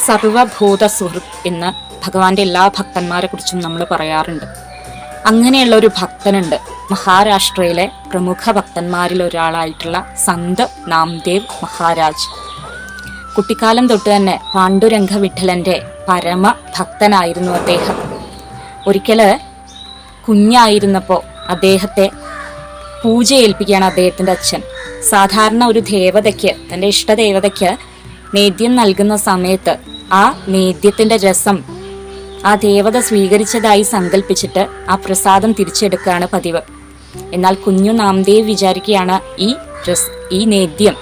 സർവഭൂത സുഹൃത്ത് എന്ന് ഭഗവാന്റെ എല്ലാ ഭക്തന്മാരെ കുറിച്ചും നമ്മൾ പറയാറുണ്ട്. അങ്ങനെയുള്ള ഒരു ഭക്തനുണ്ട്, മഹാരാഷ്ട്രയിലെ പ്രമുഖ ഭക്തന്മാരിൽ ഒരാളായിട്ടുള്ള സന്ത് നാംദേവ് മഹാരാജ്. കുട്ടിക്കാലം തൊട്ട് തന്നെ പാണ്ഡുരംഗ വിഠലന്റെ പരമ ഭക്തനായിരുന്നു അദ്ദേഹം. ഒരിക്കല് കുഞ്ഞായിരുന്നപ്പോൾ അദ്ദേഹത്തെ പൂജ ഏൽപ്പിക്കുകയാണ് അദ്ദേഹത്തിന്റെ അച്ഛൻ. സാധാരണ ഒരു ദേവതയ്ക്ക്, തന്റെ ഇഷ്ടദേവതയ്ക്ക് നേദ്യം നൽകുന്ന സമയത്ത് ആ നേദ്യത്തിന്റെ രസം ആ ദേവത സ്വീകരിച്ചതായി സങ്കല്പിച്ചിട്ട് ആ പ്രസാദം തിരിച്ചെടുക്കുകയാണ് പതിവ്. എന്നാൽ കുഞ്ഞു നാംദേവ് വിചാരിക്കുകയാണ് ഈ നേദ്യം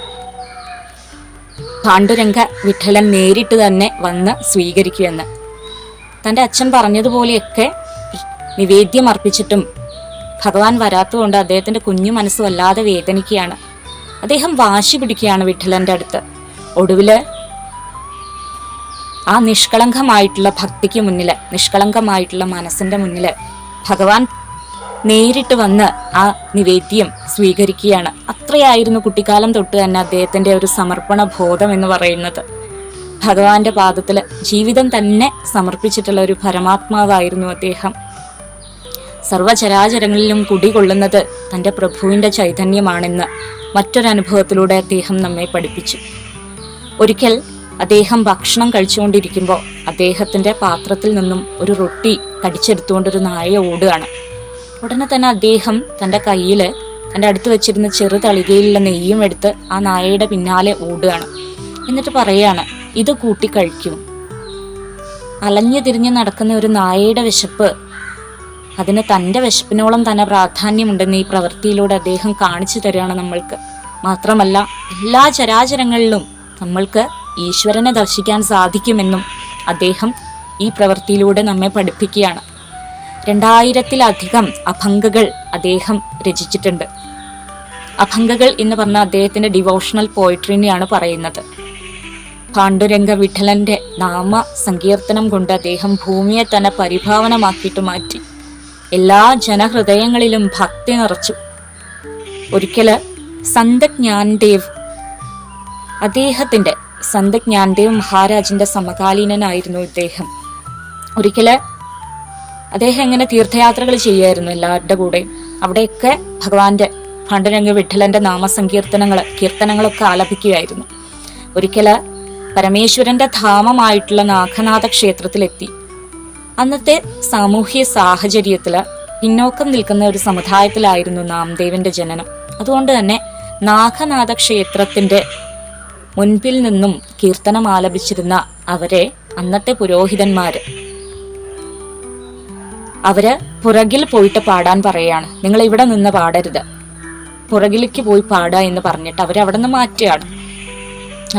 പാണ്ഡുരംഗ വിഠലൻ നേരിട്ട് തന്നെ വന്ന് സ്വീകരിക്കുമെന്ന്. തൻ്റെ അച്ഛൻ പറഞ്ഞതുപോലെയൊക്കെ നിവേദ്യം അർപ്പിച്ചിട്ടും ഭഗവാൻ വരാത്തതുകൊണ്ട് അദ്ദേഹത്തിന്റെ കുഞ്ഞു മനസ്സ് വല്ലാതെ വേദനിക്കുകയാണ്. അദ്ദേഹം വാശി പിടിക്കുകയാണ് വിഠലന്റെ അടുത്ത്. ഒടുവില് ആ നിഷ്കളങ്കമായിട്ടുള്ള ഭക്തിക്ക് മുന്നില്, നിഷ്കളങ്കമായിട്ടുള്ള മനസ്സിന്റെ മുന്നില് ഭഗവാൻ നേരിട്ട് വന്ന് ആ നിവേദ്യം സ്വീകരിക്കുകയാണ്. അത്രയായിരുന്നു കുട്ടിക്കാലം തൊട്ട് തന്നെ അദ്ദേഹത്തിന്റെ ഒരു സമർപ്പണ ബോധം എന്ന് പറയുന്നത്. ഭഗവാന്റെ പാദത്തില് ജീവിതം തന്നെ സമർപ്പിച്ചിട്ടുള്ള ഒരു പരമാത്മാവായിരുന്നു അദ്ദേഹം. സർവചരാചരങ്ങളിലും കുടികൊള്ളുന്നത് തൻ്റെ പ്രഭുവിൻ്റെ ചൈതന്യമാണെന്ന് മറ്റൊരനുഭവത്തിലൂടെ അദ്ദേഹം നമ്മെ പഠിപ്പിച്ചു. ഒരിക്കൽ അദ്ദേഹം ഭക്ഷണം കഴിച്ചുകൊണ്ടിരിക്കുമ്പോൾ അദ്ദേഹത്തിൻ്റെ പാത്രത്തിൽ നിന്നും ഒരു റൊട്ടി കടിച്ചെടുത്തുകൊണ്ടൊരു നായ ഓടുകയാണ്. ഉടനെ തന്നെ അദ്ദേഹം തൻ്റെ കയ്യിൽ തൻ്റെ അടുത്ത് വെച്ചിരുന്ന ചെറു തളികയിലുള്ള നെയ്യും എടുത്ത് ആ നായയുടെ പിന്നാലെ ഓടുകയാണ്. എന്നിട്ട് പറയാണ്, ഇത് കൂട്ടി കഴിക്കും. അലഞ്ഞു തിരിഞ്ഞ് നടക്കുന്ന ഒരു നായയുടെ വിശപ്പ് അതിന് തൻ്റെ വിശപ്പിനോളം തന്നെ പ്രാധാന്യമുണ്ടെന്ന് ഈ പ്രവൃത്തിയിലൂടെ അദ്ദേഹം കാണിച്ചു തരികയാണ് നമ്മൾക്ക്. മാത്രമല്ല എല്ലാ ചരാചരങ്ങളിലും നമ്മൾക്ക് ഈശ്വരനെ ദർശിക്കാൻ സാധിക്കുമെന്നും അദ്ദേഹം ഈ പ്രവൃത്തിയിലൂടെ നമ്മെ പഠിപ്പിക്കുകയാണ്. 2000-ലധികം അഭംഗകൾ അദ്ദേഹം രചിച്ചിട്ടുണ്ട്. അഭംഗകൾ എന്ന് പറഞ്ഞാൽ അദ്ദേഹത്തിന്റെ ഡിവോഷണൽ പോയിട്രിനെയാണ് പറയുന്നത്. പാണ്ഡുരംഗ വിഠലന്റെ നാമ സങ്കീർത്തനം കൊണ്ട് അദ്ദേഹം ഭൂമിയെ തന്നെ പരിഭാവനമാക്കിയിട്ട് മാറ്റി. എല്ലാ ജനഹൃദയങ്ങളിലും ഭക്തി നിറച്ചു. ഒരിക്കല് സന്ത് ജ്ഞാൻദേവ് മഹാരാജിന്റെ സമകാലീനനായിരുന്നു ഇദ്ദേഹം. ഒരിക്കല് അദ്ദേഹം ഇങ്ങനെ തീർത്ഥയാത്രകൾ ചെയ്യുമായിരുന്നു എല്ലാവരുടെ കൂടെയും. അവിടെയൊക്കെ ഭഗവാന്റെ പാണ്ഡുരംഗ വിഠലന്റെ കീർത്തനങ്ങളൊക്കെ ആലപിക്കുകയായിരുന്നു. ഒരിക്കല് പരമേശ്വരന്റെ ധാമമായിട്ടുള്ള നാഗനാഥ ക്ഷേത്രത്തിലെത്തി. അന്നത്തെ സാമൂഹ്യ സാഹചര്യത്തില് പിന്നോക്കം നിൽക്കുന്ന ഒരു സമുദായത്തിലായിരുന്നു നാംദേവിന്റെ ജനനം. അതുകൊണ്ട് തന്നെ നാഗനാഥ ക്ഷേത്രത്തിന്റെ മുൻപിൽ നിന്നും കീർത്തനം ആലപിച്ചിരുന്ന അവരെ അന്നത്തെ പുരോഹിതന്മാര് പുറകിൽ പോയിട്ട് പാടാൻ പറയാണ്. നിങ്ങൾ ഇവിടെ നിന്ന് പാടരുത്, പുറകിലേക്ക് പോയി പാടുക എന്ന് പറഞ്ഞിട്ട് അവരവിടെ നിന്ന് മാറ്റുകയാണ്.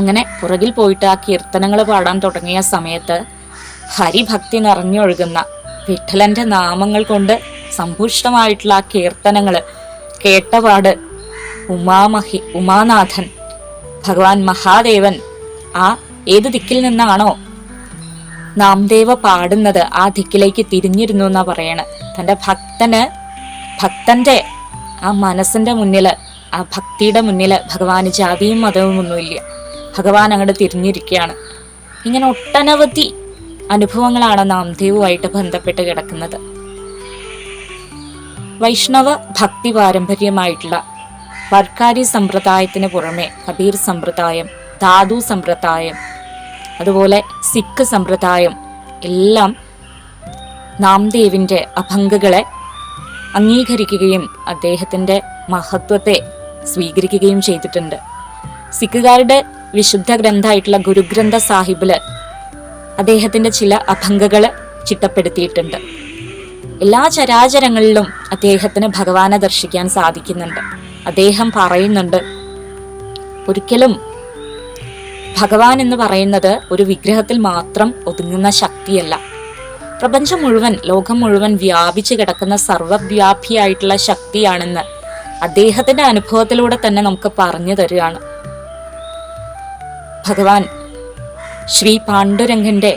അങ്ങനെ പുറകിൽ പോയിട്ട് ആ കീർത്തനങ്ങൾ പാടാൻ തുടങ്ങിയ സമയത്ത് ഹരിഭക്തി നിറഞ്ഞൊഴുകുന്ന വിഠലന്റെ നാമങ്ങൾ കൊണ്ട് സമ്പുഷ്ടമായിട്ടുള്ള ആ കീർത്തനങ്ങൾ കേട്ടപാട് ഉമാനാഥൻ ഭഗവാൻ മഹാദേവൻ ആ ഏത് ദിക്കിൽ നിന്നാണോ നാംദേവ പാടുന്നത് ആ ദിക്കിലേക്ക് തിരിഞ്ഞിരുന്നു എന്നാ പറയണ. തൻ്റെ ഭക്തന്റെ ആ മനസ്സിന്റെ മുന്നില്, ആ ഭക്തിയുടെ മുന്നില് ഭഗവാന് ജാതിയും മതവും ഒന്നുമില്ല. ഭഗവാൻ അങ്ങോട്ട് തിരിഞ്ഞിരിക്കുകയാണ്. ഇങ്ങനെ ഒട്ടനവധി അനുഭവങ്ങളാണ് നാംദേവുമായിട്ട് ബന്ധപ്പെട്ട് കിടക്കുന്നത്. വൈഷ്ണവ ഭക്തി പാരമ്പര്യമായിട്ടുള്ള വർക്കാരി സമ്പ്രദായത്തിന് പുറമെ കബീർ സമ്പ്രദായം, ധാതു സമ്പ്രദായം, അതുപോലെ സിഖ് സമ്പ്രദായം എല്ലാം നാംദേവിന്റെ അഭംഗകളെ അംഗീകരിക്കുകയും അദ്ദേഹത്തിന്റെ മഹത്വത്തെ സ്വീകരിക്കുകയും ചെയ്തിട്ടുണ്ട്. സിഖുകാരുടെ വിശുദ്ധ ഗ്രന്ഥമായിട്ടുള്ള ഗുരുഗ്രന്ഥ സാഹിബില് അദ്ദേഹത്തിന്റെ ചില അഭംഗകൾ ചിട്ടപ്പെടുത്തിയിട്ടുണ്ട്. എല്ലാ ചരാചരങ്ങളിലും അദ്ദേഹത്തിന് ഭഗവാനെ ദർശിക്കാൻ സാധിക്കുന്നുണ്ട്. അദ്ദേഹം പറയുന്നുണ്ട്, ഒരിക്കലും ഭഗവാൻ എന്ന് പറയുന്നത് ഒരു വിഗ്രഹത്തിൽ മാത്രം ഒതുങ്ങുന്ന ശക്തിയല്ല. പ്രപഞ്ചം മുഴുവൻ, ലോകം മുഴുവൻ വ്യാപിച്ചു കിടക്കുന്ന സർവവ്യാപിയായിട്ടുള്ള ശക്തിയാണെന്ന് അദ്ദേഹത്തിന്റെ അനുഭവത്തിലൂടെ തന്നെ നമുക്ക് പറഞ്ഞു തരികയാണ്. ഭഗവാൻ ശ്രീ പാണ്ഡുരംഗന്റെ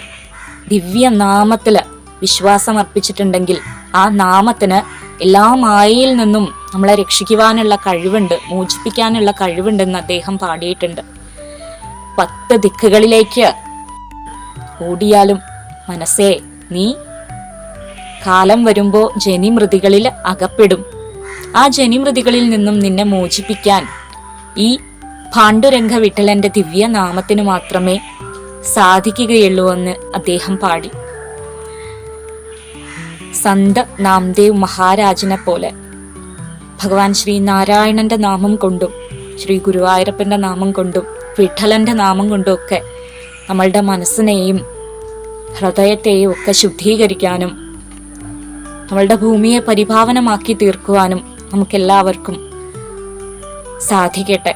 ദിവ്യനാമത്തില് വിശ്വാസം അർപ്പിച്ചിട്ടുണ്ടെങ്കിൽ ആ നാമത്തിന് എല്ലാ മായയിൽ നിന്നും നമ്മളെ രക്ഷിക്കുവാനുള്ള കഴിവുണ്ട്, മോചിപ്പിക്കാനുള്ള കഴിവുണ്ടെന്ന് അദ്ദേഹം പാടിയിട്ടുണ്ട്. 10 ദിക്കുകളിലേക്ക് ഓടിയാലും മനസ്സേ, നീ കാലം വരുമ്പോൾ ജനിമൃതികളിൽ അകപ്പെടും. ആ ജനിമൃതികളിൽ നിന്നും നിന്നെ മോചിപ്പിക്കാൻ ഈ പാണ്ഡുരംഗ വിഠലന്റെ ദിവ്യ നാമത്തിന് മാത്രമേ സാധിക്കുകയുള്ളൂ എന്ന് അദ്ദേഹം പാടി. സന്ത് നാംദേവ് മഹാരാജിനെ പോലെ ഭഗവാൻ ശ്രീ നാരായണന്റെ നാമം കൊണ്ടും ശ്രീ ഗുരുവായൂരപ്പന്റെ നാമം കൊണ്ടും വിഠലന്റെ നാമം കൊണ്ടും ഒക്കെ നമ്മളുടെ മനസ്സിനെയും ഹൃദയത്തെയും ഒക്കെ ശുദ്ധീകരിക്കാനും നമ്മളുടെ ഭൂമിയെ പരിപാവനമാക്കി തീർക്കുവാനും നമുക്കെല്ലാവർക്കും സാധിക്കട്ടെ.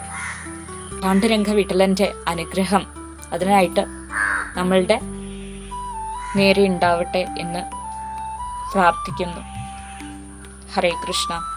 പാണ്ഡുരംഗ വിഠലന്റെ അനുഗ്രഹം അതിനായിട്ട് നമ്മളുടെ നേരെ ഉണ്ടാവട്ടെ എന്ന് പ്രാർത്ഥിക്കുന്നു. ഹരേ കൃഷ്ണ.